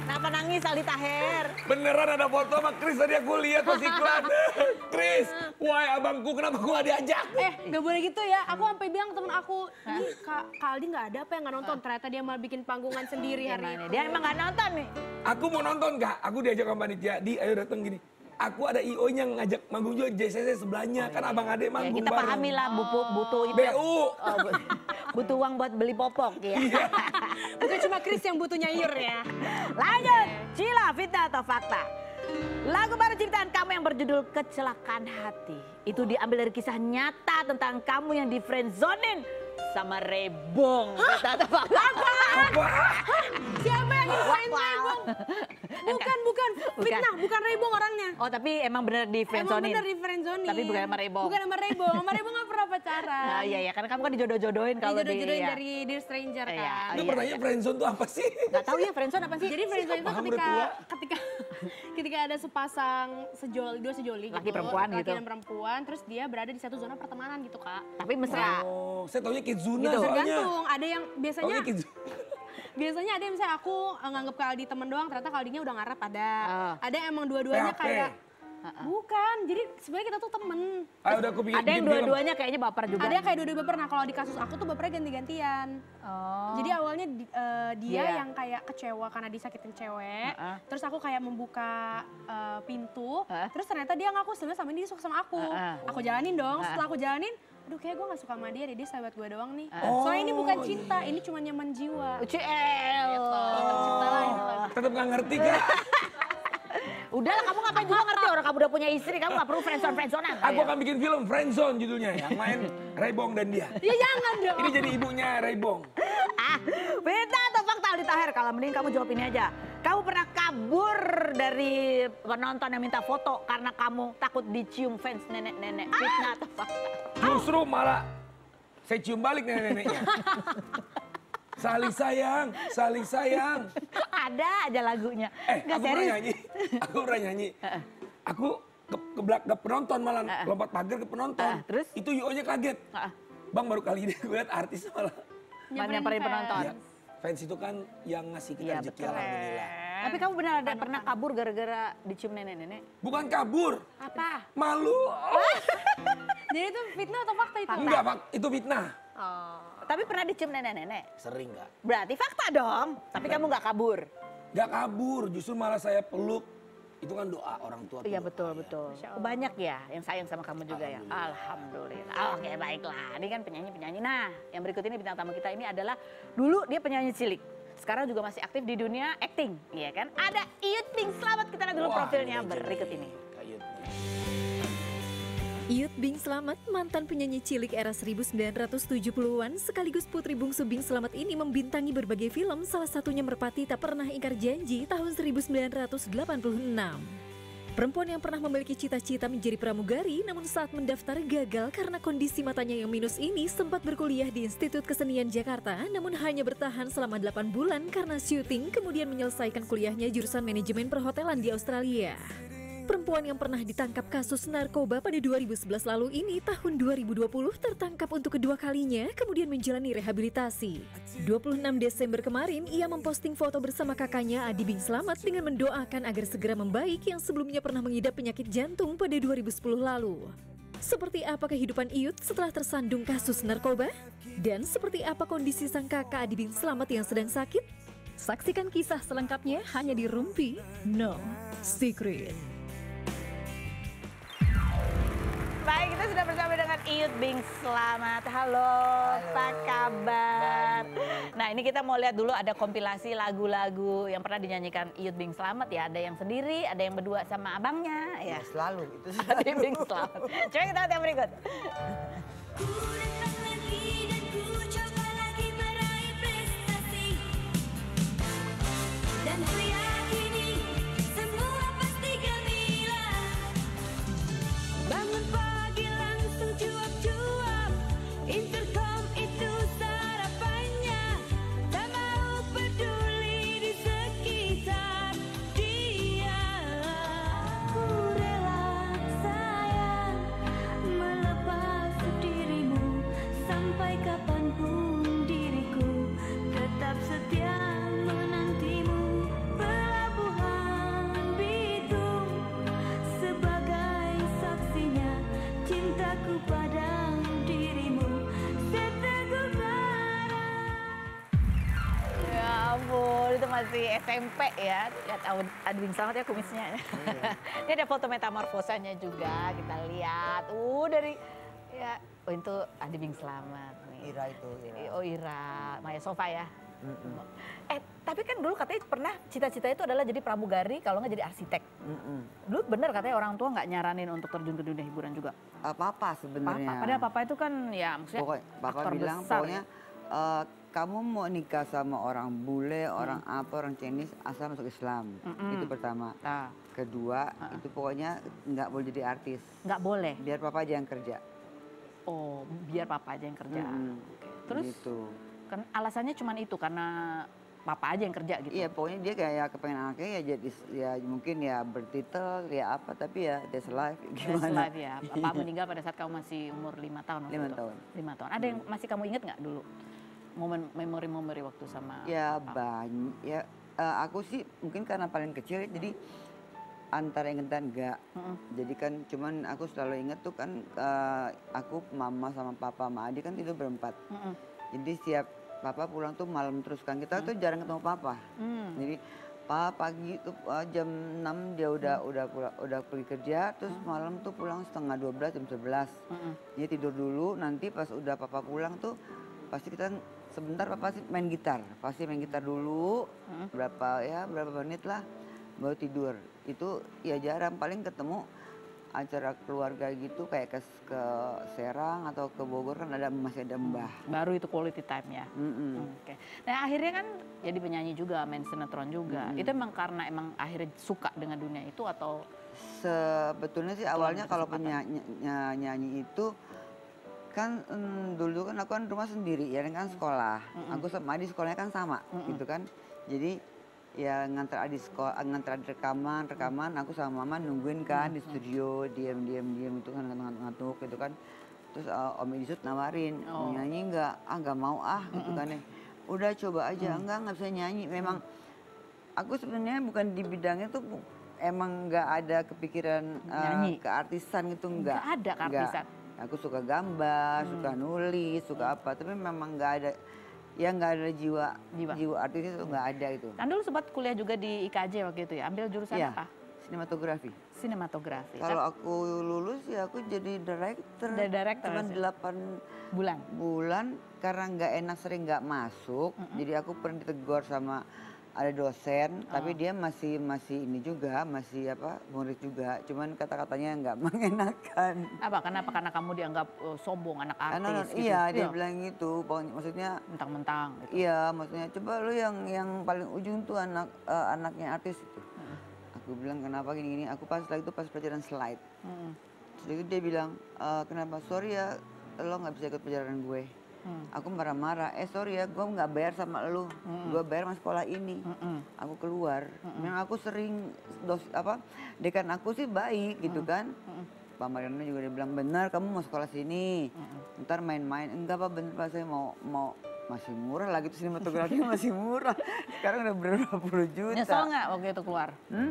Kenapa nangis Aldi Taher? Beneran ada foto sama Chris tadi aku lihat pas iklan. Chris, wah abangku kenapa gua gak diajak? Gak boleh gitu ya. Aku sampai bilang temen aku, ini Kak Aldi gak ada apa yang gak nonton. Ternyata dia malah bikin panggungan sendiri hari ini. Dia emang gak nonton nih. Aku mau nonton Kak, aku diajak sama panitia. Ayo datang gini. Aku ada IO yang ngajak manggung juga JCC sebelahnya. Kan abang ade manggung Kita bareng. pahami lah butuh itu. BU. Butuh uang buat beli popok ya. Bukan cuma Chris yang butuh nyair ya. Lanjut, Cila, fitnah atau fakta? Lagu baru ciptaan kamu yang berjudul Kecelakaan Hati. Itu diambil dari kisah nyata tentang kamu yang di friendzonin sama Rebong. Fitnah atau fakta? Apa? Siapa yang nyusahin Rebong? Bukan. Fitnah, bukan Rebong orangnya. Oh tapi emang bener di Emang friendzonin? bener di friendzonin. Tapi bukan sama Rebong? Bukan sama Rebong. Sama Rebong gak pernah pacaran. Nah, iya, karena kamu kan dijodoh-jodohin kalau di... Dijodoh-jodohin ya. dari Dear Stranger kan. Iya. Itu pertanyaan friendzone tuh apa sih? Gak tahu ya friendzone apa sih? Jadi friendzone itu Paham, ketika udah ketika ada sepasang dua sejoli Laki gitu, perempuan laki gitu. dan perempuan, terus dia berada di satu zona pertemanan gitu Kak. Tapi mesra. Oh, saya taunya Kizuna Gitu. soalnya. Tergantung, ada yang biasanya Taunya Kizuna. biasanya ada yang misalnya aku nganggep Kaldi temen doang, ternyata Kaldinya udah ngarep ada. Ah. Ada yang emang dua-duanya PHP. kayak bukan, jadi sebenarnya kita tuh temen. Ah, udah aku bikin Ada yang bikin film. dua-duanya kayaknya baper juga. Ada yang kayak dua-dua baper. Nah kalau di kasus aku tuh bapernya ganti-gantian. Oh. Jadi awalnya dia Iya. yang kayak kecewa karena disakitin cewek. Heeh. Terus aku kayak membuka pintu. Heeh. Terus ternyata dia ngaku sebenarnya sama dia suka sama aku. Heeh. Aku jalanin dong. Heeh. Setelah aku jalanin, aduh kayak gue gak suka sama dia deh. Dia sahabat gue doang nih. Oh, Soalnya ini bukan cinta, ini cuma nyaman jiwa. UCL. Cinta lah gitu. Tetap gak ngerti Kak. Udah lah kamu ngapain juga ngerti orang kamu udah punya istri, kamu gak perlu friendzone-friendzonean. Aku akan bikin film Friendzone judulnya. Yang main Rebong dan dia. Ya jangan dong. Ini jadi ibunya Rebong. Fitnah atau fakta Aldi Taher? Kalau mending kamu jawab ini aja. Kamu pernah kabur dari penonton yang minta foto karena kamu takut dicium fans nenek-nenek. Fitnah atau fakta? Justru malah saya cium balik nenek-neneknya. Saling sayang, saling sayang. Ada aja lagunya. Nggak Aku pernah serius. nyanyi. Aku pernah nyanyi. Aku ke belakang penonton malah lompat pagar ke penonton. Terus? Itu IO-nya kaget. Bang baru kali ini gue liat artis malah. Nyamperin penonton. Ya, fans itu kan yang ngasih kita Iya rezeki betul. alhamdulillah. Tapi kamu benar ada pernah kabur gara-gara dicium nenek-nenek? Bukan kabur, Apa? malu. Jadi itu fitnah atau fakta itu? Enggak, Pak, itu fitnah. Tapi pernah dicium nenek-nenek? Sering nggak? Berarti fakta dong. Tapi kamu nggak kabur. Nggak kabur, justru malah saya peluk. Itu kan doa orang tua. Iya tuh betul doa, ya. betul. Banyak ya yang sayang sama kamu juga ya. Alhamdulillah. Oke baiklah. Ini kan penyanyi-penyanyi. Nah yang berikut ini bintang tamu kita ini adalah dulu dia penyanyi cilik. Sekarang juga masih aktif di dunia acting. Iya kan? Ada Iyut Bing Slamet. Kita lihat dulu Wah, profilnya ini berikut jadi ini. kayutnya. Iyut Bing Slamet, mantan penyanyi cilik era 1970-an, sekaligus putri bungsu Bing Slamet ini membintangi berbagai film, salah satunya Merpati Tak Pernah Ingkar Janji tahun 1986. Perempuan yang pernah memiliki cita-cita menjadi pramugari, namun saat mendaftar gagal karena kondisi matanya yang minus ini, sempat berkuliah di Institut Kesenian Jakarta, namun hanya bertahan selama 8 bulan karena syuting, kemudian menyelesaikan kuliahnya jurusan manajemen perhotelan di Australia. Perempuan yang pernah ditangkap kasus narkoba pada 2011 lalu ini tahun 2020 tertangkap untuk kedua kalinya kemudian menjalani rehabilitasi. 26 Desember kemarin ia memposting foto bersama kakaknya Adi Bing Slamet dengan mendoakan agar segera membaik yang sebelumnya pernah mengidap penyakit jantung pada 2010 lalu. Seperti apa kehidupan Iyut setelah tersandung kasus narkoba? Dan seperti apa kondisi sang kakak Adi Bing Slamet yang sedang sakit? Saksikan kisah selengkapnya hanya di Rumpi No Secret. Baik, kita sudah bersama dengan Iyut Bing Slamet. Halo, apa kabar? Nah, ini kita mau lihat dulu ada kompilasi lagu-lagu yang pernah dinyanyikan Iyut Bing Slamet ya. Ada yang sendiri, ada yang berdua sama abangnya. Ya, Selalu itu Adi Bing Slamet. Coba kita lihat yang berikut. Ku datang lagi dan ku coba lagi meraih prestasi. Dan ku yakini semua pasti gemilang. Bangun pagi langsung cuap-cuap, intercom itu sarapannya. Tak mau peduli di sekitar dia. Ku rela sayang melepas dirimu, sampai kapanpun diriku tetap setia cintaku pada dirimu seteguh bara. Ya ampun, itu masih SMP ya. Lihat Adwin Slamet ya kumisnya. Ini ada foto metamorfosanya juga, kita lihat. Dari ya, itu Adwin Slamet nih. Ira itu, Ira. Oh Ira, Maya Sofa ya. Tapi kan dulu katanya pernah cita-cita itu adalah jadi pramugari kalau nggak jadi arsitek. Dulu bener katanya orang tua nggak nyaranin untuk terjun ke dunia hiburan juga. Papa sebenarnya. Padahal papa itu kan ya maksudnya Papa aktor bilang besar pokoknya ya. kamu mau nikah sama orang bule, orang apa, orang Chinese asal masuk Islam. Itu pertama. Nah, Kedua, itu pokoknya nggak boleh jadi artis. nggak boleh. Biar papa aja yang kerja. Oh, biar papa aja yang kerja. Oke. Terus Gitu. kan alasannya cuma itu karena papa aja yang kerja gitu. Iya, pokoknya dia kayak kepengen anaknya ya jadi ya mungkin ya bertitel ya apa, tapi ya that's life That's gimana. life ya. Papa meninggal pada saat kamu masih umur 5 tahun waktu 5 itu. tahun. 5 tahun. Ada yang masih kamu ingat nggak dulu? Memori-memori waktu sama Ya papa? banyak ya aku sih mungkin karena paling kecil jadi antara inget dan enggak. Jadi kan cuman aku selalu inget tuh kan aku mama sama papa sama adik kan tidur berempat. Jadi setiap papa pulang tuh malam terus kan kita tuh jarang ketemu papa. Jadi pagi tuh jam 6 dia udah pergi kerja terus malam tuh pulang setengah 12 jam 11. Dia tidur dulu nanti pas udah papa pulang tuh pasti kita sebentar papa sih main gitar. Pasti main gitar dulu berapa menit lah baru tidur. Itu ya jarang paling ketemu acara keluarga gitu kayak ke Serang atau ke Bogor kan masih ada mbah. Baru itu quality time ya. Oke. Nah akhirnya kan jadi penyanyi juga, main sinetron juga. Itu emang karena emang akhirnya suka dengan dunia itu atau? Sebetulnya sih awalnya kalau nyanyi itu kan dulu kan aku kan rumah sendiri ya kan sekolah. Aku sama adik sekolahnya kan sama gitu kan. Jadi ya ngantar adik rekaman aku sama mama nungguin kan di studio diam itu kan ngantuk gitu kan. Terus Om Idisut nawarin mau nyanyi nggak mau gitu kan ya. Udah coba aja nggak bisa nyanyi. Memang aku sebenarnya bukan di bidangnya tuh emang nggak ada kepikiran keartisan gitu Nggak ada keartisan. Aku suka gambar, suka nulis, suka apa, tapi memang nggak ada jiwa artis itu nggak ada itu. Kan dulu sempat kuliah juga di IKJ waktu itu ya, ambil jurusan Iya, apa? sinematografi. Sinematografi. Kalau aku lulus ya aku jadi director. Cuma 8 bulan karena nggak enak sering nggak masuk. Jadi aku pernah ditegur sama ada dosen, tapi dia masih ini juga, masih murid juga. Cuman kata-katanya nggak mengenakan. Apa? Kenapa? Karena kamu dianggap sombong anak artis. Gitu. Iya, dia bilang gitu. Maksudnya mentang-mentang. Gitu. Iya, maksudnya coba lu yang paling ujung tuh anaknya artis itu. Aku bilang kenapa gini-gini. Aku pas pelajaran slide. Terus dia bilang kenapa? Sorry ya, lo nggak bisa ikut pelajaran gue. Aku marah-marah, sorry ya gue nggak bayar sama lu, gue bayar sama sekolah ini. Aku keluar, memang aku sering dekan aku sih baik gitu kan. Pak Mariana juga dia bilang benar kamu mau sekolah sini, ntar main-main. Enggak Pak, bener Pak, saya mau masih murah lagi tuh sinematografi masih murah. Sekarang udah berapa puluh juta. Nyesel nggak waktu itu keluar?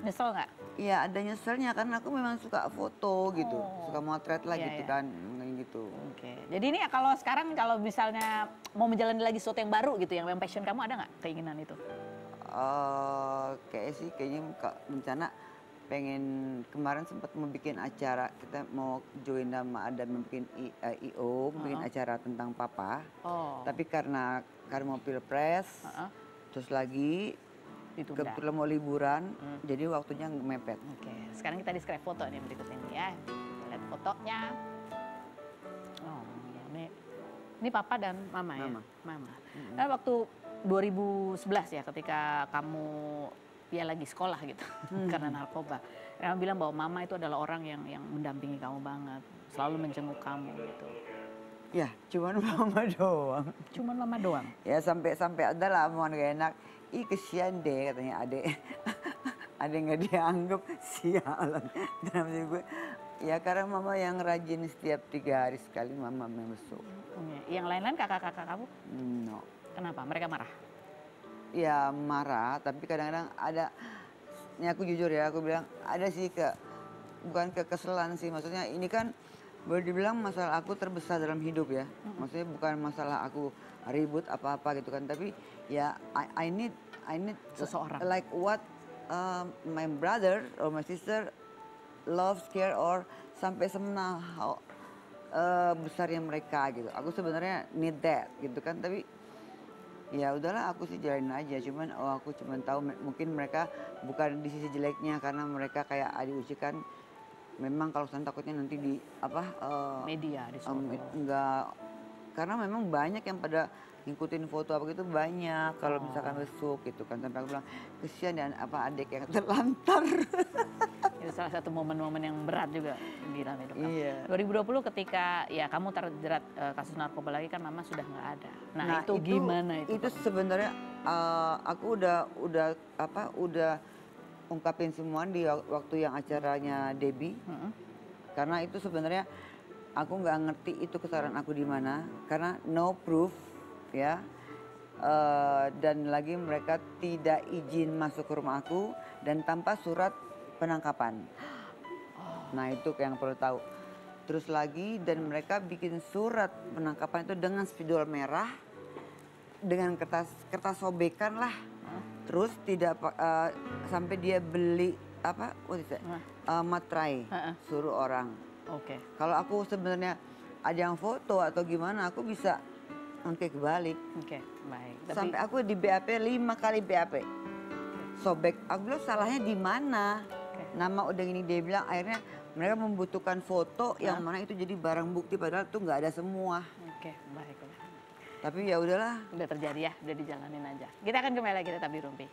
Nyesel nggak? Iya ada nyeselnya karena aku memang suka foto gitu, suka motret lah gitu kan, gitu. Oke. Jadi ini kalau sekarang kalau misalnya mau menjalani lagi sesuatu yang baru gitu, yang passion kamu ada nggak keinginan itu? Kayaknya rencana pengen kemarin sempat mau bikin acara, kita mau join sama ada bikin IO, bikin acara tentang papa. Tapi karena mau pilpres, terus lagi kebetulan mau liburan, jadi waktunya mepet. Oke, sekarang kita describe foto nih berikut ini ya. Kita lihat fotonya. Oh, ini papa dan mama ya? Mama. Nah, waktu 2011 ya ketika kamu lagi sekolah gitu karena narkoba. Kamu bilang bahwa mama itu adalah orang yang mendampingi kamu banget, selalu menjenguk kamu gitu. Ya, cuman mama doang. Cuman mama doang? Ya sampai ada lah mau gak enak. Ih kesian deh katanya adek. Adek nggak dianggap sialan. Kenapa sih gue? Ya karena mama yang rajin setiap 3 hari sekali mama membesuk. Yang lain-lain kakak-kakak kamu? No. Kenapa? Mereka marah? Ya marah, tapi kadang-kadang ada. Ini aku jujur ya, aku bilang ada sih bukan kekeselan sih. Maksudnya ini kan boleh dibilang masalah aku terbesar dalam hidup ya. Maksudnya bukan masalah aku ribut apa-apa gitu kan, tapi ya I need Seseorang. like what my brother or my sister loves, care or sampai how besarnya mereka gitu. Aku sebenarnya need that gitu kan, tapi ya udahlah aku sih jalanin aja. Cuman aku cuman tahu mungkin mereka bukan di sisi jeleknya karena mereka kayak Adi Uci kan memang kalau saya takutnya nanti di Media di sono. enggak, karena memang banyak yang pada ngikutin foto apa gitu banyak kalau misalkan besok gitu kan, sampai aku bilang kesian dan adik yang terlantar. Itu salah satu momen-momen yang berat juga di dalam hidup kamu. Iya. 2020 ketika ya kamu terjerat kasus narkoba lagi kan mama sudah nggak ada. Nah, itu gimana itu? Itu sebenarnya aku udah ungkapin semua di waktu yang acaranya Debbie. Karena itu sebenarnya aku nggak ngerti itu kesalahan aku di mana karena no proof ya. Dan lagi mereka tidak izin masuk ke rumah aku dan tanpa surat penangkapan. Nah itu yang perlu tahu. Terus lagi dan mereka bikin surat penangkapan itu dengan spidol merah, dengan kertas sobekan lah. Terus tidak sampai dia beli materai, suruh orang. Oke. Kalau aku sebenarnya ada yang foto atau gimana, aku bisa angkat kebalik. Oke, baik. Tapi Sampai aku di BAP 5 kali BAP. Sobek, aku bilang salahnya di mana? Nama udah gini dia bilang akhirnya mereka membutuhkan foto yang mana itu jadi barang bukti padahal itu nggak ada semua. oke, baik. Tapi ya udahlah. Udah terjadi ya, udah dijalanin aja. Kita akan kembali lagi tetap di Rumpi.